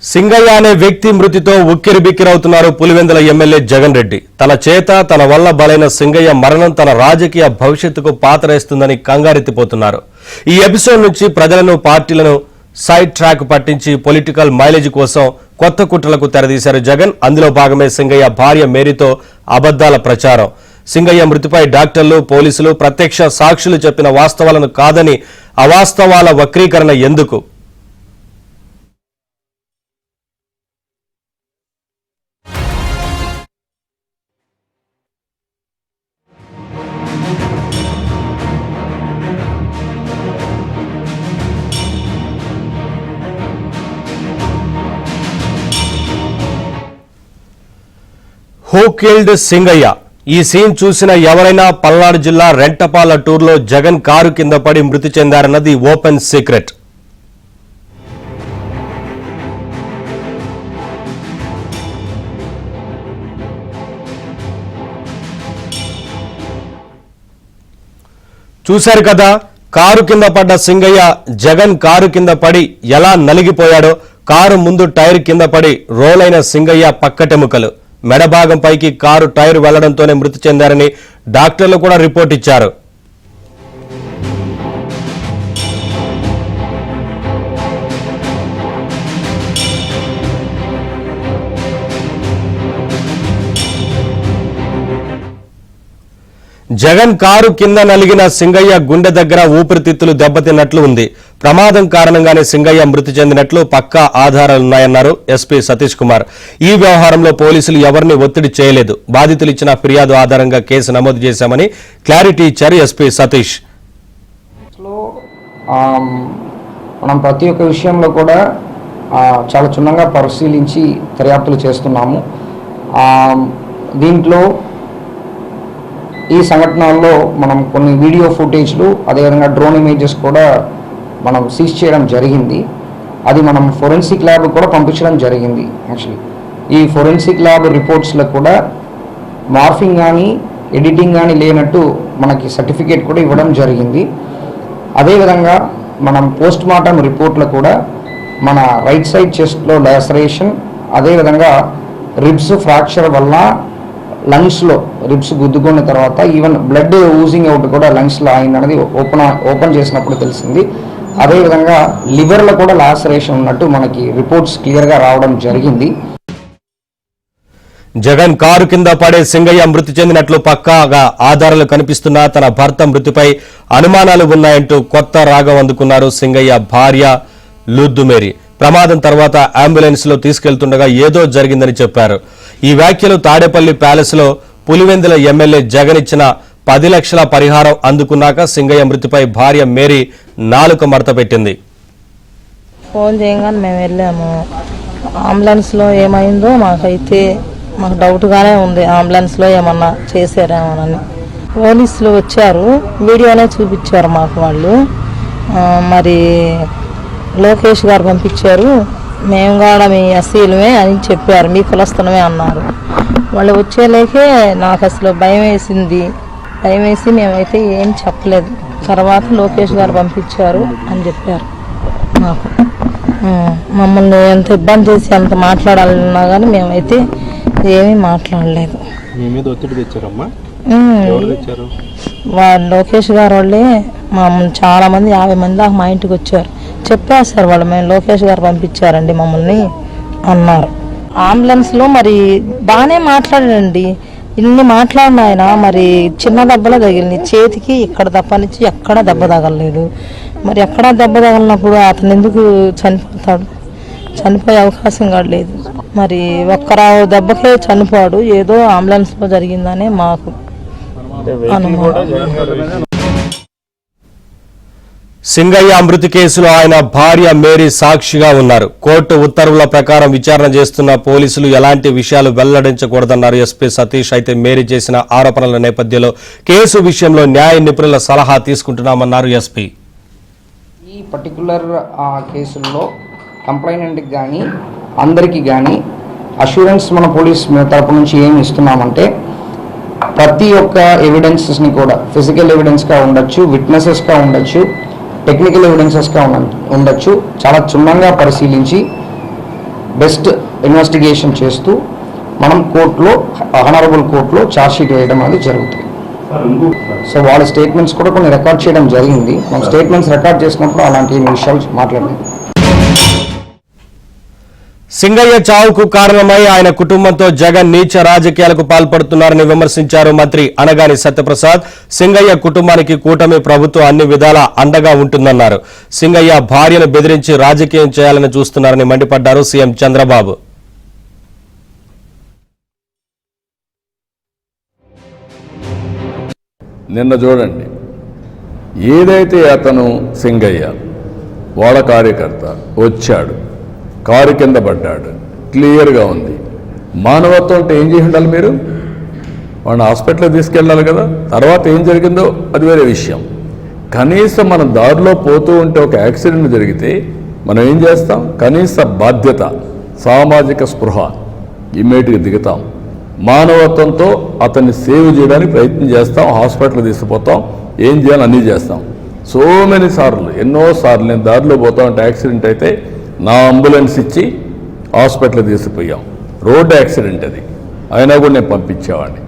సింగయ్య అనే వ్యక్తి మృతితో ఉక్కిరిబిక్కిరవుతున్నారు పులివెందుల ఎమ్మెల్యే జగన్ రెడ్డి. తన చేత తన వల్ల బలైన సింగయ్య మరణం తన రాజకీయ భవిష్యత్తుకు పాతరేస్తుందని కంగారెత్తిపోతున్నారు. ఈ ఎపిసోడ్ నుంచి ప్రజలను పార్టీలను సైడ్ ట్రాక్ పట్టించి పొలిటికల్ మైలేజ్ కోసం కొత్త కుట్రలకు తెరదీశారు జగన్. అందులో భాగమే సింగయ్య భార్య మేరీతో అబద్దాల ప్రచారం. సింగయ్య మృతిపై డాక్టర్లు, పోలీసులు, ప్రత్యక్ష సాక్షులు చెప్పిన వాస్తవాలను కాదని అవాస్తవాల వక్రీకరణ ఎందుకు? Who killed Singaiah? ఈ సీన్ చూసిన ఎవరైనా పల్నాడు జిల్లా రెంటపాల టూర్లో జగన్ కారు కింద పడి మృతి చెందారన్నది ఓపెన్ సీక్రెట్. చూశారు కదా, కారు కింద పడ్డ సింగయ్య జగన్ కారు కింద పడి ఎలా నలిగిపోయాడో. కారు ముందు టైర్ కింద పడి రోలైన సింగయ్య పక్కటెముకలు, మెడభాగం పైకి కారు టైర్ వెళ్లడంతోనే మృతి చెందారని డాక్టర్లు కూడా రిపోర్ట్ ఇచ్చారు. జగన్ కారు కింద నలిగిన సింగయ్య గుండె దగ్గర ఊపిరితిత్తులు దెబ్బతిన్నట్లు ఉంది. ప్రమాదం కారణంగానే సింగయ్య మృతి చెందినట్లు పక్కా ఆధారాలున్నాయన్నారు ఎస్పీ సతీష్ కుమార్. ఈ వ్యవహారంలో పోలీసులు ఎవరిని ఒత్తిడి చేయలేదు. బాధితులు ఇచ్చిన ఫిర్యాదు ఆధారంగా కేసు నమోదు చేశామని క్లారిటీ ఇచ్చారు ఎస్పీ సతీష్. మనం ప్రతి ఒక్క విషయంలో కూడా చాలా క్షుణ్ణంగా పరిశీలించి దర్యాప్తులు చేస్తున్నాము. దీంట్లో ఈ సంఘటనల్లో మనం కొన్ని వీడియో ఫుటేజ్లు, అదేవిధంగా డ్రోన్ ఇమేజెస్ కూడా మనం సీజ్ చేయడం జరిగింది. అది మనం ఫోరెన్సిక్ ల్యాబ్ కూడా పంపించడం జరిగింది. యాక్చువల్లీ ఈ ఫోరెన్సిక్ ల్యాబ్ రిపోర్ట్స్లో కూడా మార్ఫింగ్ కానీ ఎడిటింగ్ కానీ లేనట్టు మనకి సర్టిఫికేట్ కూడా ఇవ్వడం జరిగింది. అదేవిధంగా మనం పోస్ట్ మార్టం రిపోర్ట్లో కూడా మన రైట్ సైడ్ చెస్ట్లో లాసరేషన్, అదేవిధంగా రిబ్స్ ఫ్రాక్చర్ వల్ల లంగ్స్లో రిబ్స్ గుద్దుకున్న తర్వాత ఈవెన్ బ్లడ్ ఊజింగ్ అవుట్ కూడా లంగ్స్లో అయిందనేది ఓపెన్ చేసినప్పుడు తెలిసింది. అదేవిధంగా లివర్లో కూడా లాసరేషన్ ఉన్నట్టు మనకి రిపోర్ట్స్ క్లియర్గా రావడం జరిగింది. జగన్ కారు కింద పడే సింగయ్య మృతి చెందినట్లు పక్కాగా ఆధారాలు కనిపిస్తున్నా తన భర్త మృతిపై అనుమానాలు ఉన్నాయంటూ కొత్త రాగం అందుకున్నారు సింగయ్య భార్య లూద్దుమేరి. ప్రమాదం తర్వాత అంబులెన్స్ లో తీసుకెళ్తుండగా ఏదో జరిగిందని చెప్పారు. ఈ వ్యాఖ్యలు తాడేపల్లి ప్యాలెస్ లో పులివెందుల ఎమ్మెల్యే జగన్ ఇచ్చిన 10 లక్షల పరిహారం అందుకున్నాక సింగయ్య మృతిపై భార్య మేరీ నాలుక మడత పెట్టింది. ఫోన్ చేయగానే మేము వెళ్ళాము. అంబులెన్స్ లో ఏమైందో మాకు డౌట్గానే ఉంది. అంబులెన్స్ లో ఏమన్నా చేశారేమోనని. పోలీసులు వచ్చారు, వీడియోనే చూపించారు మాకు. వాళ్ళు మరి లోకేష్ గారు పంపించారు, మేము కూడా మీ ఎస్సీలమే అని చెప్పారు, మీ కులస్తులమే అన్నారు. వాళ్ళు వచ్చేలేకే నాకు అసలు భయం వేసి మేమైతే ఏం చెప్పలేదు. తర్వాత లోకేష్ గారు పంపించారు అని చెప్పారు మాకు. మమ్మల్ని ఎంత ఇబ్బంది చేసి ఎంత మాట్లాడాలన్నా కానీ మేమైతే ఏమీ మాట్లాడలేదు. లోకేష్ గారు వాళ్ళే చాలా మంది 50 మంది దాకా మా ఇంటికి వచ్చారు. చెప్పేశారు వాళ్ళు, మేము లోకేష్ గారు పంపించారండి మమ్మల్ని అన్నారు. అంబులెన్స్లో మరి బాగానే మాట్లాడండి, ఇన్ని మాట్లాడిన ఆయన మరి చిన్న దెబ్బలే తగిలినాయి చేతికి. ఇక్కడ తప్పనిచ్చి ఎక్కడా దెబ్బ తగలలేదు. మరి ఎక్కడా దెబ్బ తగలినప్పుడు అతను ఎందుకు చనిపోతాడు? చనిపోయే అవకాశం కూడా లేదు. మరి ఒక్కరావు దెబ్బకే చనిపోడు, ఏదో అంబులెన్స్లో జరిగిందనే మాకు అనుమానం. సింగయ్య మృతి కేసులో ఆయన భార్య మేరీ సాక్షిగా ఉన్నారు. కోర్టు ఉత్తర్వుల ప్రకారం విచారణ చేస్తున్న పోలీసులు ఎలాంటి విషయాలు వెల్లడించకూడదన్నారు ఎస్పీ సతీష్. అయితే మేరీ చేసిన ఆరోపణల నేపథ్యంలో కేసు విషయంలో న్యాయ నిపుణుల సలహా తీసుకుంటున్నామన్నారు ఎస్పీ. ఈ పర్టికులర్ కేసుల్లో కంప్లైనెంట్కి కానీ అందరికీ కానీ అష్యూరెన్స్ మన పోలీస్ తరపు నుంచి ఏమి ఇస్తున్నామంటే, ప్రతి ఒక్క ఎవిడెన్సెస్ని కూడా ఫిజికల్ ఎవిడెన్స్గా ఉండొచ్చు, విట్నెసెస్గా ఉండొచ్చు, టెక్నికల్ ఎవిడెన్సెస్గా ఉండొచ్చు, చాలా క్షుణ్ణంగా పరిశీలించి బెస్ట్ ఇన్వెస్టిగేషన్ చేస్తూ మనం కోర్టులో ఆనరబుల్ కోర్టులో ఛార్జ్షీట్ వేయడం అనేది జరుగుతుంది. సో వాళ్ళ స్టేట్మెంట్స్ కూడా కొన్ని రికార్డ్ చేయడం జరిగింది. మనం స్టేట్మెంట్స్ రికార్డ్ చేసినప్పుడు అలాంటి విషయాలు మాట్లాడలేదు. సింగయ్య చావుకు కారణమై ఆయన కుటుంబంతో జగన్ నీచ రాజకీయాలకు పాల్పడుతున్నారని విమర్శించారు మంత్రి అనగాని సత్యప్రసాద్. సింగయ్య కుటుంబానికి కూటమి ప్రభుత్వం అన్ని విధాలా అండగా ఉంటుందన్నారు. సింగయ్య భార్యను బెదిరించి రాజకీయం చేయాలని చూస్తున్నారని మండిపడ్డారు సీఎం చంద్రబాబు. నిన్న చూడండి, ఏదైతే అతను సింగయ్య వాళ్ళ కార్యకర్త వచ్చాడు, కారు కింద పడ్డాడు, క్లియర్గా ఉంది. మానవత్వం అంటే ఏం చేసి ఉండాలి? మీరు వాడిని హాస్పిటల్కి తీసుకెళ్ళాలి కదా. తర్వాత ఏం జరిగిందో అది వేరే విషయం. కనీసం మనం దారిలో పోతూ ఉంటే ఒక యాక్సిడెంట్ జరిగితే మనం ఏం చేస్తాం? కనీస బాధ్యత, సామాజిక స్పృహ ఇమ్మీడియట్గా దిగుతాం. మానవత్వంతో అతన్ని సేవ్ చేయడానికి ప్రయత్నం చేస్తాం. హాస్పిటల్ తీసుకుపోతాం, ఏం చేయాలి అన్నీ చేస్తాం. సో మెనీ సార్లు, ఎన్నోసార్లు నేను దారిలో పోతా ఉంటే యాక్సిడెంట్ అయితే నా అంబులెన్స్ ఇచ్చి హాస్పిటల్ తీసుకుపోయాం. రోడ్డు యాక్సిడెంట్ అది, అయినా కూడా నేను పంపించేవాడిని.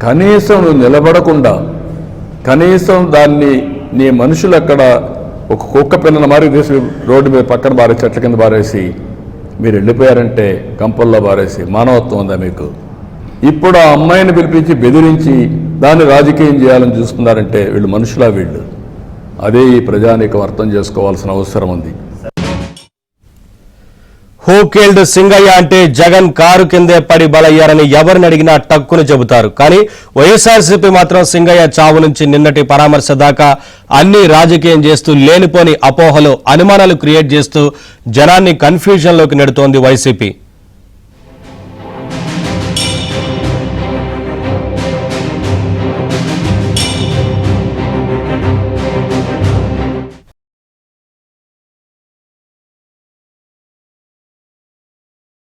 కనీసం నువ్వు నిలబడకుండా, కనీసం దాన్ని నీ మనుషులు అక్కడ ఒక కుక్క పిల్లల మారి తీసి రోడ్డు మీద పక్కన బారేసి, చెట్ల కింద బారేసి మీరు వెళ్ళిపోయారంటే, కంపల్లో బారేసి మానవత్వం ఉందా మీకు? ఇప్పుడు ఆ అమ్మాయిని పిలిపించి బెదిరించి దాన్ని రాజకీయం చేయాలని చూస్తున్నారంటే వీళ్ళు మనుషులా? వీళ్ళు అదే ఈ ప్రజానీకం అర్థం చేసుకోవాల్సిన అవసరం ఉంది. హూ కిల్డ్ సింగయ్య అంటే జగన్ కారు కిందే పడి బలయ్యారని ఎవరిని అడిగినా టక్కును చెబుతారు. కానీ వైఎస్ఆర్సీపీ మాత్రం సింగయ్య చావు నుంచి నిన్నటి పరామర్శ దాకా అన్ని రాజకీయం చేస్తూ లేనిపోని అపోహలు, అనుమానాలు క్రియేట్ చేస్తూ జనాన్ని కన్ఫ్యూజన్లోకి నెడుతోంది వైసీపీ.